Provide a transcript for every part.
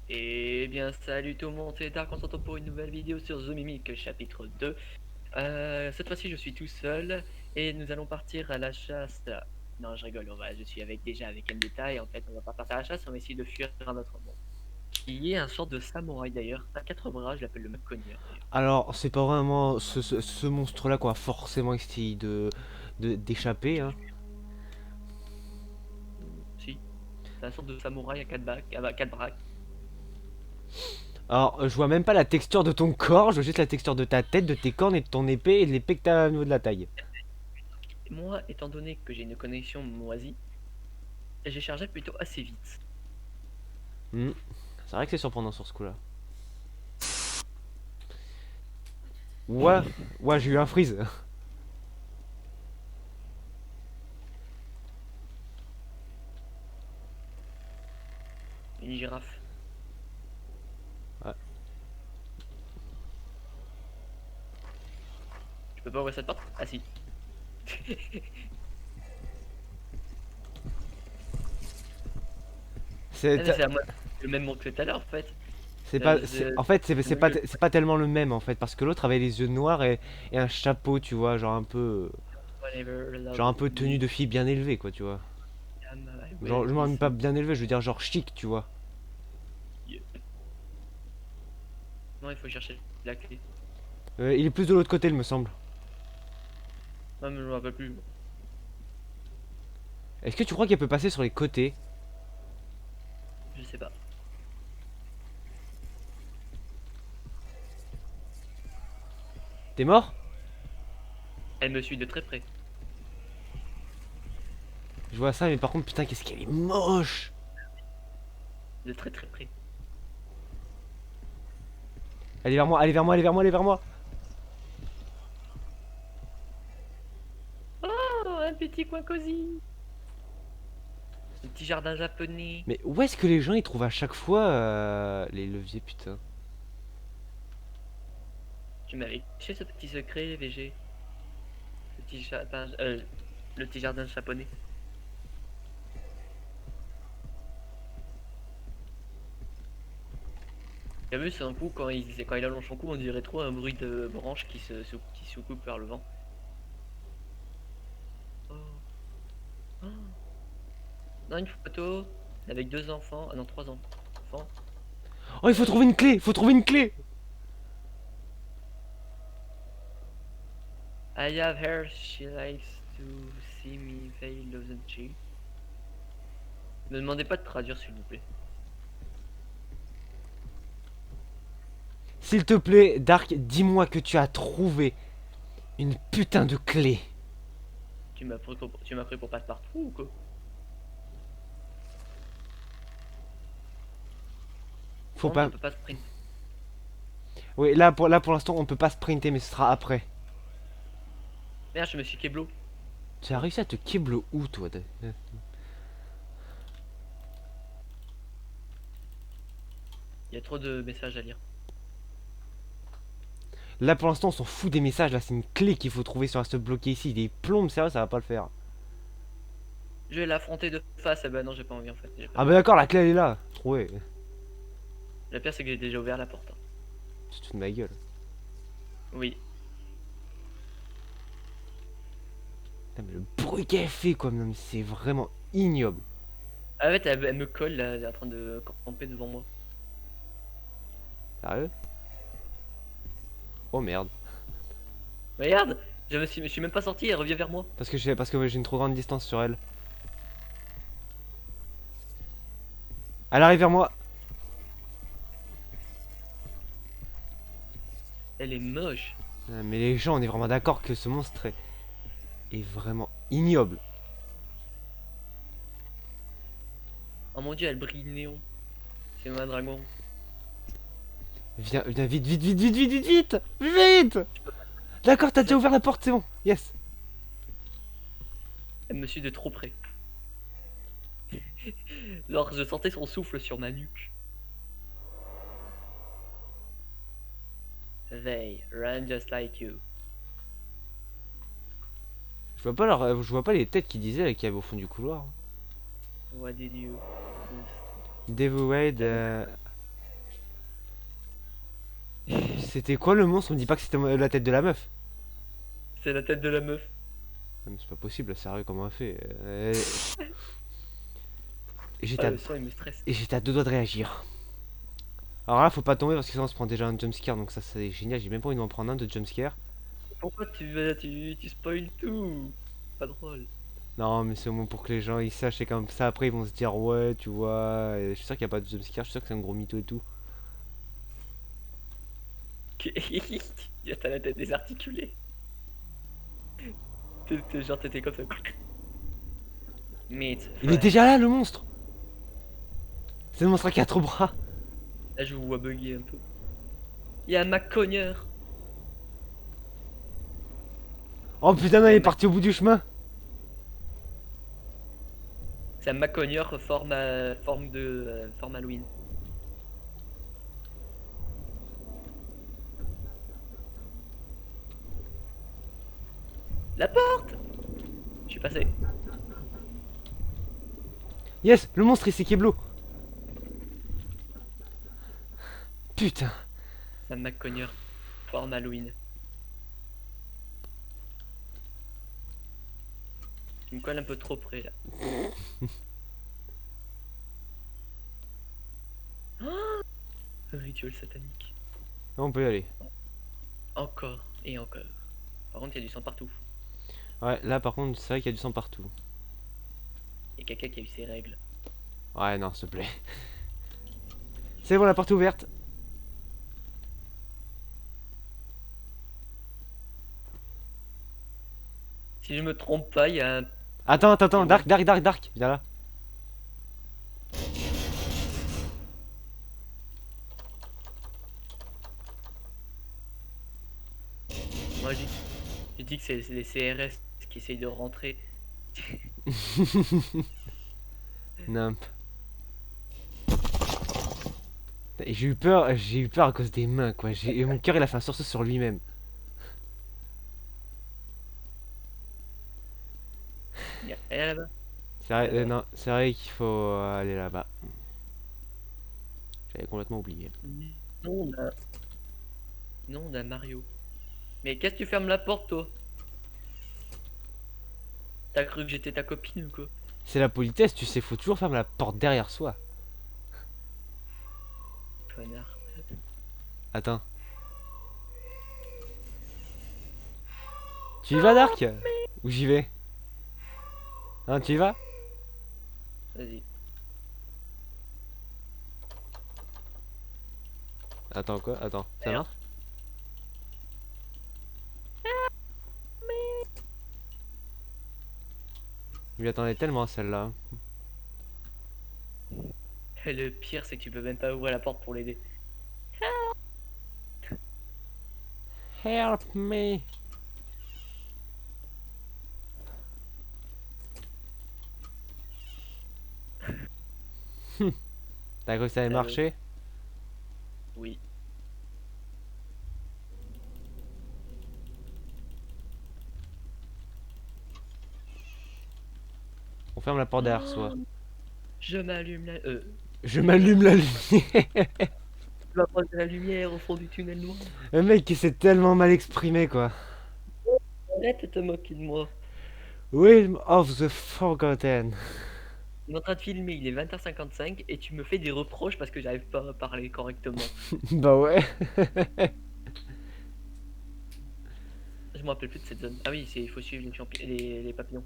Eh bien, salut tout le monde, c'est Dark, on se retrouve pour une nouvelle vidéo sur The Mimic chapitre 2. Cette fois-ci, je suis tout seul et nous allons partir à la chasse. Non, je rigole, je suis déjà avec Ndeta et en fait, on va pas partir à la chasse, on va essayer de fuir un autre monde. Qui est un sorte de samouraï d'ailleurs, à quatre bras, je l'appelle le Maconnier d'ailleurs. Alors, c'est pas vraiment ce monstre-là qu'on va forcément essayer d'échapper, hein. Si, c'est un sorte de samouraï à quatre bras. Alors, je vois même pas la texture de ton corps, je vois juste la texture de ta tête, de tes cornes et de ton épée et de l'épée que t'as au niveau de la taille. Moi, étant donné que j'ai une connexion moisie, j'ai chargé plutôt assez vite. Hmm. C'est vrai que c'est surprenant sur ce coup-là. Ouais, ouais, j'ai eu un freeze. Une girafe. Ouais. Je peux pas ouvrir cette porte? Ah si. Ah, mais C'est c'est à moi le même monde que tout à l'heure en fait. c'est pas, Je- en fait, je- c'est pas tellement le même en fait, parce que l'autre avait les yeux noirs et un chapeau, tu vois, Whatever, genre love un peu tenue me, de fille bien élevée, quoi, tu vois. I Genre, will je m'en kiss pas me. bien élevé, je veux dire genre chic, tu vois. Non, il faut chercher la clé. Il est plus de l'autre côté, il me semble. Non, mais je me rappelle plus. Est-ce que tu crois qu'elle peut passer sur les côtés? Je sais pas. T'es mort? Elle me suit de très près. Je vois ça, mais par contre, putain, qu'est-ce qu'elle est moche! De très très près. Allez vers moi, allez vers moi, allez vers moi, allez vers moi! Oh, un petit coin cosy. Un petit jardin japonais. Mais où est-ce que les gens ils trouvent à chaque fois les leviers, putain? Tu m'avais caché ce petit secret, VG. Le petit jardin japonais. T'as vu, c'est un coup, quand il allonge son cou, on dirait trop un bruit de branche qui se coupe vers le vent. Oh. Oh. Non, une photo avec deux enfants. Ah non, trois enfants. Oh, il faut trouver une clé! Il faut trouver une clé! I have her, she likes to see me fail, doesn't she? Ne me demandez pas de traduire, s'il vous plaît. S'il te plaît, Dark, dis-moi que tu as trouvé une putain de clé. Tu m'as pris pour passe-partout ou quoi? Faut Non, on pas. peut pas sprint. Oui, là pour l'instant, on peut pas sprinter, mais ce sera après. Merde, je me suis keblo. Tu as réussi à te kibble où, toi? Il y a trop de messages à lire. Là pour l'instant, on s'en fout des messages. Là, c'est une clé qu'il faut trouver si on reste bloqué ici. Des plombes, sérieux, ça va pas le faire. Je vais l'affronter de face. Ah bah non, j'ai pas envie en fait. J'ai Ah peur. bah d'accord, la clé elle est là. Trouvé. Le pire, c'est que j'ai déjà ouvert la porte, hein. Tu te fous de ma gueule. Oui. Putain, mais le bruit qu'elle fait, quoi, non, mais c'est vraiment ignoble. Ah ouais, elle me colle là, elle est en train de camper devant moi. Sérieux? Oh merde. Regarde, je suis même pas sorti, elle revient vers moi. Parce que ouais, j'ai une trop grande distance sur elle. Elle arrive vers moi. Elle est moche. Mais les gens, on est vraiment d'accord que ce monstre est vraiment ignoble. Oh mon dieu, elle brille néon. C'est un dragon. Viens, viens vite, vite, vite, vite, vite, vite, vite, vite. D'accord, t'as déjà ouvert la porte, c'est bon. Yes. Elle me suit de trop près. Alors je sentais son souffle sur ma nuque. They run just like you. Je vois pas les têtes qui disaient qu'il y avait au fond du couloir. What did you... Devil Wade. C'était quoi le monstre? On me dit pas que c'était la tête de la meuf. C'est la tête de la meuf. Non, mais c'est pas possible, sérieux, comment on fait Et Ah, le son il me stresse. j'étais à deux doigts de réagir. Alors là, faut pas tomber parce que sinon on se prend déjà un jumpscare, donc ça c'est génial. J'ai même pas envie de m'en prendre un de jumpscare. Pourquoi tu spoil tout? Pas drôle. Non, mais c'est au moins pour que les gens ils sachent, et comme ça après ils vont se dire ouais, tu vois. Et je suis sûr qu'il y a pas de jumpscare, je suis sûr que c'est un gros mytho et tout. T'as la tête désarticulée. Genre t'étais comme ça. Meat. Il est déjà là le monstre! C'est le monstre à quatre bras! Là je vous vois bugger un peu. Il y a un McCogneur. Oh putain, non, il est parti au bout du chemin! C'est un McCogneur forme Halloween. La porte! Je suis passé. Yes! Le monstre il s'est Keblo! Putain! C'est un McCogneur forme Halloween. Il me colle un peu trop près là. Oh, un rituel satanique. On peut y aller. Encore et encore. Par contre, il y a du sang partout. Ouais, là par contre, c'est vrai qu'il y a du sang partout. Il y a quelqu'un qui a eu ses règles. Ouais, non, s'il te plaît. C'est bon, la porte est ouverte. Si je me trompe pas, il y a un... Attends, Dark, viens là. Moi, j'ai dit que c'est les CRS qui essayent de rentrer. Nimp. Et j'ai eu peur à cause des mains, quoi. Mon cœur il a fait un sursaut sur lui-même. Il y a rien là-bas. C'est vrai, non, c'est vrai qu'il faut aller là-bas. J'avais complètement oublié. Non, non, d'un Mario. Mais qu'est-ce que tu fermes la porte, toi? T'as cru que j'étais ta copine ou quoi? C'est la politesse, tu sais, faut toujours fermer la porte derrière soi. Connard. Attends. Tu y vas, Dark? Ou j'y vais? Hein, tu y vas? Vas-y. Attends, quoi? Attends, ça Merde. marche? Je lui attendais tellement à celle-là. Le pire, c'est que tu peux même pas ouvrir la porte pour l'aider. Help me! T'as cru que ça allait marcher? Oui. On ferme la porte derrière soi. Je m'allume la... Je m'allume la lumière! Tu vas prendre de la lumière au fond du tunnel noir. Le mec qui s'est tellement mal exprimé, quoi. Arrête de te moquer de moi. Realm of the Forgotten. On est en train de filmer, il est 20h55 et tu me fais des reproches parce que j'arrive pas à parler correctement. Bah ouais. Je me rappelle plus de cette zone. Ah oui, il faut suivre les papillons.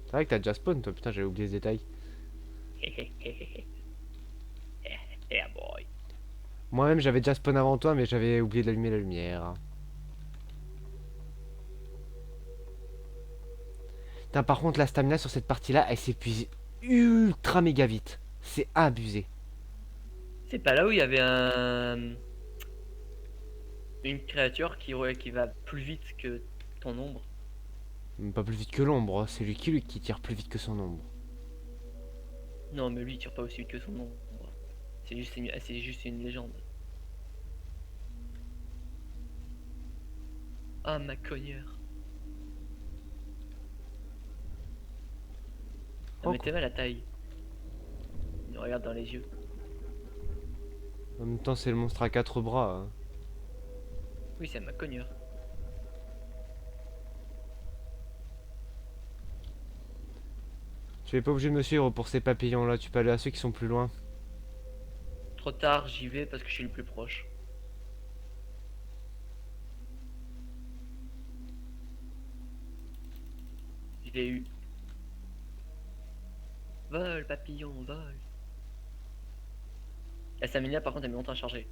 C'est vrai que t'as déjà spawn, toi, putain, j'avais oublié ce détail. Yeah boy. Moi-même, j'avais déjà spawn avant toi, mais j'avais oublié d'allumer la lumière. Putain, par contre, la stamina sur cette partie-là, elle s'épuise ultra méga vite. C'est abusé. C'est pas là où il y avait une créature qui va plus vite que ton ombre. Pas plus vite que l'ombre, c'est lui qui tire plus vite que son ombre. Non, mais lui il tire pas aussi vite que son ombre. C'est juste une légende. Ah, ma cogneur. Oh, mais t'es mal la taille. Il nous regarde dans les yeux. En même temps, c'est le monstre à 4 bras, hein. Oui, c'est ma cognure. Tu es pas obligé de me suivre pour ces papillons là, tu peux aller à ceux qui sont plus loin. Trop tard, j'y vais parce que je suis le plus proche. Je l'ai eu. Vol, papillon, vol. La stamina, par contre, elle met longtemps à charger.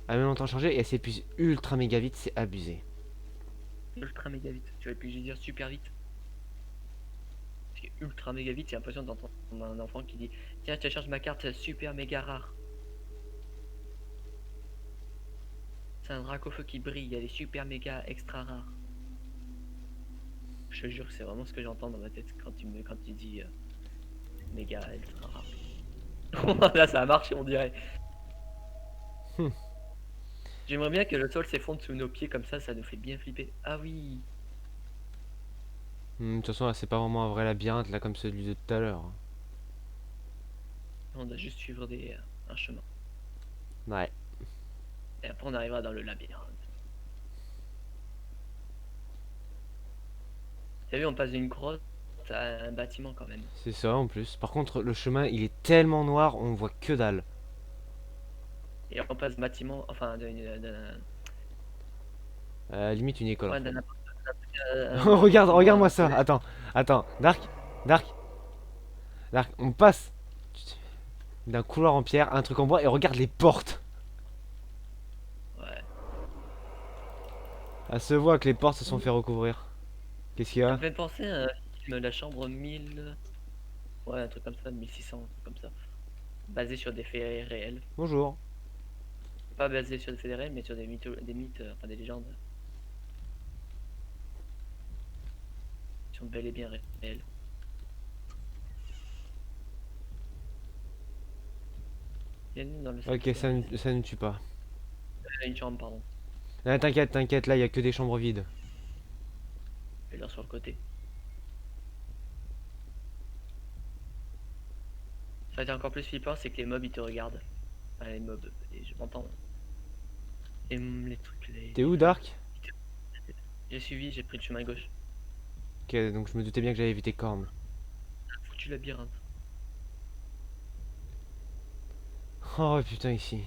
Elle met longtemps chargé et elle s'épuise ultra méga vite, c'est abusé. Ultra méga vite. Tu aurais pu dire super vite. Parce que ultra méga vite, j'ai l'impression d'entendre un enfant qui dit: tiens, je te charge ma carte super méga rare. C'est un drac au feu qui brille, elle est super méga extra rare. Je te jure que c'est vraiment ce que j'entends dans ma tête quand tu dis méga extra rare. Là, ça a marché, on dirait. Hmm. J'aimerais bien que le sol s'effondre sous nos pieds comme ça nous fait bien flipper. Ah oui, De toute façon, là, c'est pas vraiment un vrai labyrinthe là comme celui de tout à l'heure. on doit juste suivre un chemin. Ouais. Et après, on arrivera dans le labyrinthe. T'as vu, on passe d'une grotte à un bâtiment quand même. C'est ça en plus. Par contre, le chemin il est tellement noir, on voit que dalle. Et on passe bâtiment, enfin, Limite une école en ouais, fait. bâtiment Regarde-moi ça. scolaire. Attends. Dark. On passe d'un couloir en pierre à un truc en bois et regarde les portes. Ouais. Ça se voit que les portes se sont fait recouvrir. Qu'est-ce qu'il y Ça me a? fait penser à un film, La Chambre 1000. Ouais, un truc comme ça, 1600, un truc comme ça. Basé sur des faits réels. Bonjour. Pas basé sur des faits réels, mais sur des mythes, enfin des légendes. Qui sont bel et bien réels. Bienvenue dans le Ok, septième. ça ne tue pas. Une chambre, pardon. Ah, t'inquiète, là il y a que des chambres vides. Je vais leur sur le côté. Ça va être encore plus flippant, c'est que les mobs ils te regardent. Enfin, les mobs, et je m'entends. Et les trucs, T'es où, Dark? j'ai suivi, j'ai pris le chemin gauche. Ok, donc je me doutais bien que j'allais éviter Corne. Foutu labyrinthe. Oh putain, ici.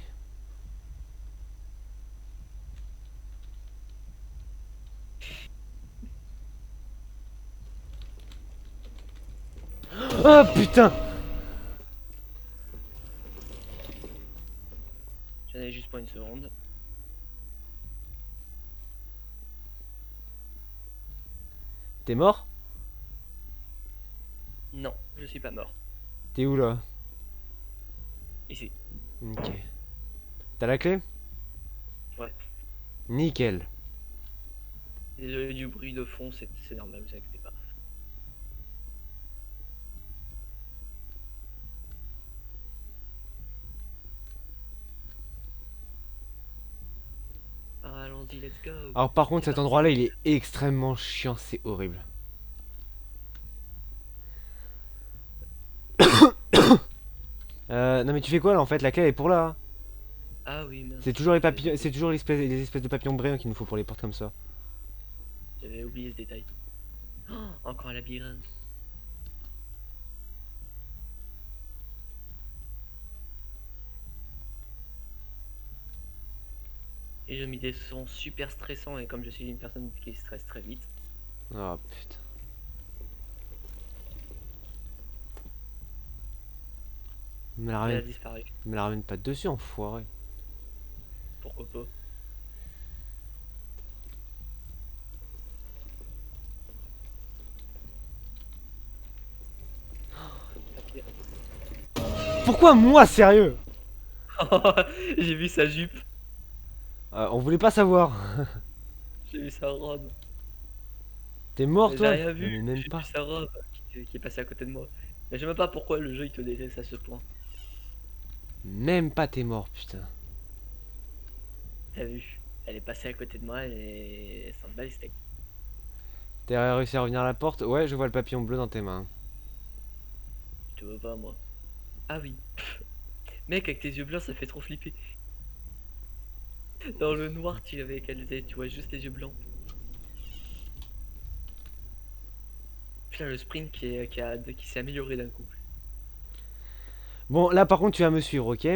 Oh putain! J'en ai juste pour une seconde. T'es mort? Non, je suis pas mort. T'es où là? Ici. Ok. T'as la clé? Ouais. Nickel. Désolé du bruit de fond, c'est normal, vous inquiétez pas. Ah, allons-y, let's go. Alors par contre cet endroit là il est extrêmement chiant, c'est horrible. Non mais tu fais quoi là en fait? La clé elle est pour là, hein. Ah oui, mince. C'est toujours les papillons, c'est toujours les espèces de papillons brillants qu'il nous faut pour les portes comme ça. J'avais oublié ce détail. Oh, encore un labyrinthe. Et je mis des sons super stressants et comme je suis une personne qui stresse très vite, Oh putain. elle a disparu. Me la ramène pas dessus, enfoiré. Pourquoi pas? Ok. Pourquoi moi, sérieux? J'ai vu sa jupe, On voulait pas savoir. j'ai vu sa robe. T'es mort J'ai toi? rien Non, mais vu, même j'ai pas. vu sa robe qui est passée à côté de moi. Mais je sais même pas pourquoi le jeu il te déteste à ce point. Même pas t'es mort, putain. T'as vu? Elle est passée à côté de moi et ça me bat les steaks. T'as réussi à revenir à la porte? Ouais, je vois le papillon bleu dans tes mains. te vois pas, moi. Ah oui. Mec, avec tes yeux blancs, ça fait trop flipper. Dans le noir, tu vois juste les yeux blancs. Putain, le sprint qui s'est amélioré d'un coup. Bon, là par contre, tu vas me suivre, ok?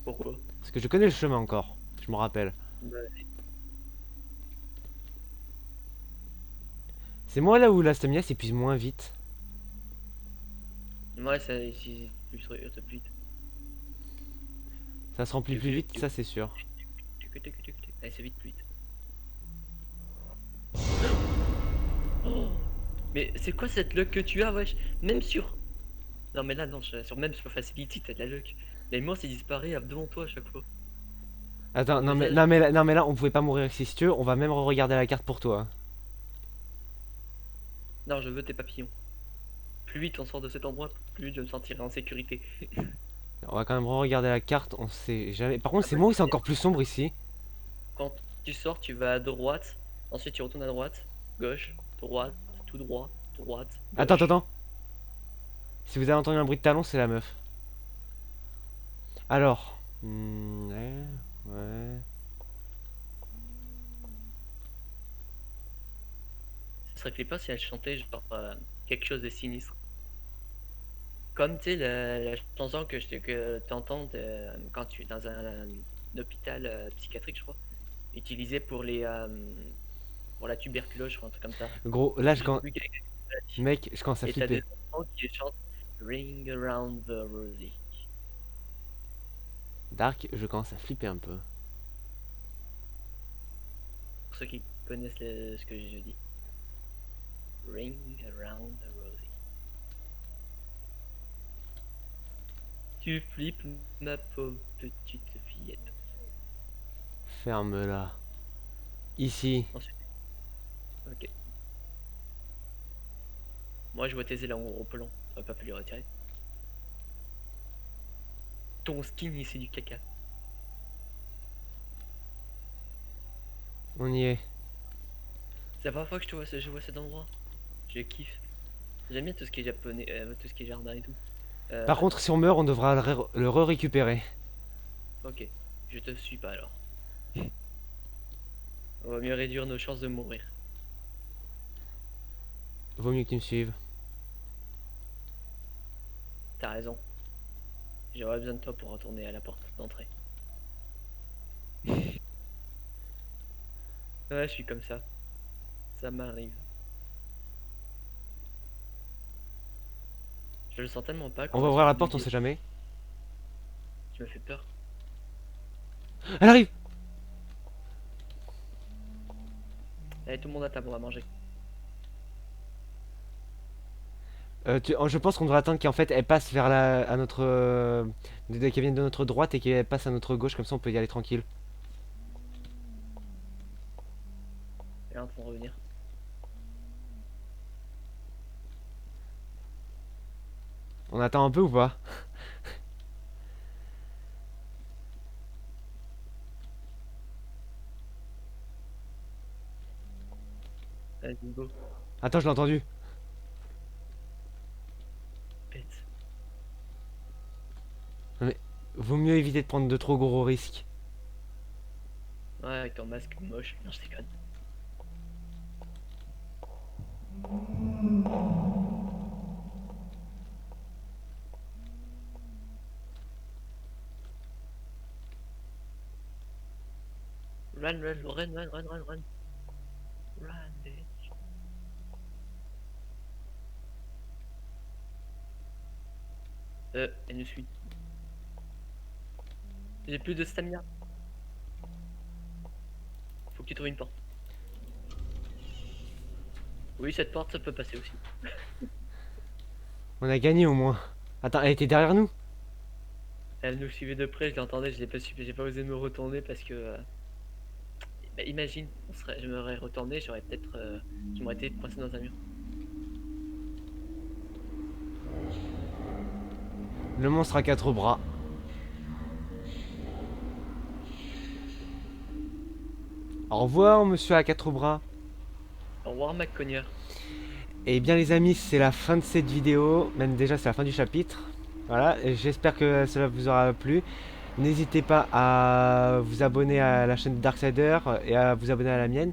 Pourquoi? Parce que je connais le chemin encore. Je me rappelle. Bah, C'est moi là où la stamina s'épuise moins vite. ouais, ça ici, plus vite. Ça se remplit plus vite, ça c'est sûr. Allez, c'est vite plus vite. Oh, mais c'est quoi cette luck que tu as, wesh? Même sur. Non, mais là, non, même sur Facility, t'as de la luck. Mais moi, c'est disparaît devant toi à chaque fois. Attends, Ton non mais, visage. non mais là, on pouvait pas mourir ici si tu veux. On va même regarder la carte pour toi. Non, je veux tes papillons. Plus vite on sort de cet endroit, plus vite je me sentirai en sécurité. On va quand même regarder la carte, on sait jamais. Par contre, Ah c'est bah, moi ou c'est encore plus sombre ici? quand tu sors, tu vas à droite, ensuite tu retournes à droite, gauche, droite, tout droit, droite, Attends, attends, gauche. attends. Si vous avez entendu un bruit de talon, c'est la meuf. Alors. Ouais. Ouais. Ce serait flippant si elle chantait genre quelque chose de sinistre. Comme tu sais, la chanson que tu entends quand tu es dans un hôpital psychiatrique, je crois, utilisé pour la tuberculose, je crois, un truc comme ça. Gros, là, Je sais plus quelle maladie. mec, je commence à Et t'as flipper. des enfants qui chantent Ring Around the Rosie. Dark, je commence à flipper un peu. Pour ceux qui connaissent ce que j'ai dit. Ring Around the Rosie. Tu flippes, ma pauvre petite fillette. Ferme-la. Ici. Ensuite, ok. Moi, je vois tes élans au plan. T'aurais pas pu les retirer. Ton skin, c'est du caca. On y est. C'est la première fois que je vois cet endroit. Je kiffe. J'aime bien tout ce qui est japonais, tout ce qui est jardin et tout. Par contre, si on meurt, on devra le re-récupérer. Ok. Je te suis pas alors. On va mieux réduire nos chances de mourir. Vaut mieux que tu me suives. T'as raison. J'aurais besoin de toi pour retourner à la porte d'entrée. Ouais, je suis comme ça. Ça m'arrive. Je le sens tellement pas On qu'on va va se ouvrir faire la porte, on buguer. sait jamais. Tu me fais peur. Elle arrive! Allez, tout le monde à table, on va manger. Je pense qu'on devrait attendre qu'en fait elle passe vers à notre. Qu'elle vienne de notre droite et qu'elle passe à notre gauche, comme ça on peut y aller tranquille. Elle est en train de revenir. On attend un peu ou pas? Vas-y, go. Attends, je l'ai entendu. Pète. Vaut mieux éviter de prendre de trop gros risques. Ouais, avec ton masque moche. Non, je déconne. Run, run, run, run, run, run, run. Run, bitch. Elle nous suit. J'ai plus de stamina. Faut que tu trouves une porte. Oui, cette porte, ça peut passer aussi. On a gagné au moins. Attends, elle était derrière nous? Elle nous suivait de près, je l'entendais, j'ai pas osé me retourner parce que. Bah, imagine, je m'aurais retourné, je m'aurais été coincé dans un mur. Le monstre à quatre bras. Au revoir, monsieur à quatre bras. Au revoir, McConnier. Et bien les amis, c'est la fin de cette vidéo, même déjà c'est la fin du chapitre. Voilà, et j'espère que cela vous aura plu. N'hésitez pas à vous abonner à la chaîne de Darksider et à vous abonner à la mienne.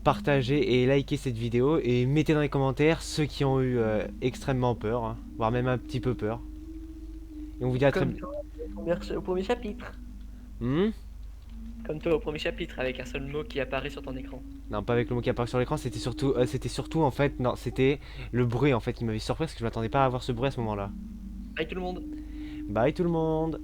Partagez et likez cette vidéo et mettez dans les commentaires ceux qui ont eu extrêmement peur, hein, voire même un petit peu peur. Et on vous dit à très Comme bientôt. toi au premier chapitre. Comme toi au premier chapitre, avec un seul mot qui apparaît sur ton écran. Non, pas avec le mot qui apparaît sur l'écran, c'était surtout en fait, non, c'était le bruit en fait qui m'avait surpris parce que je m'attendais pas à avoir ce bruit à ce moment-là. Bye tout le monde! Bye tout le monde!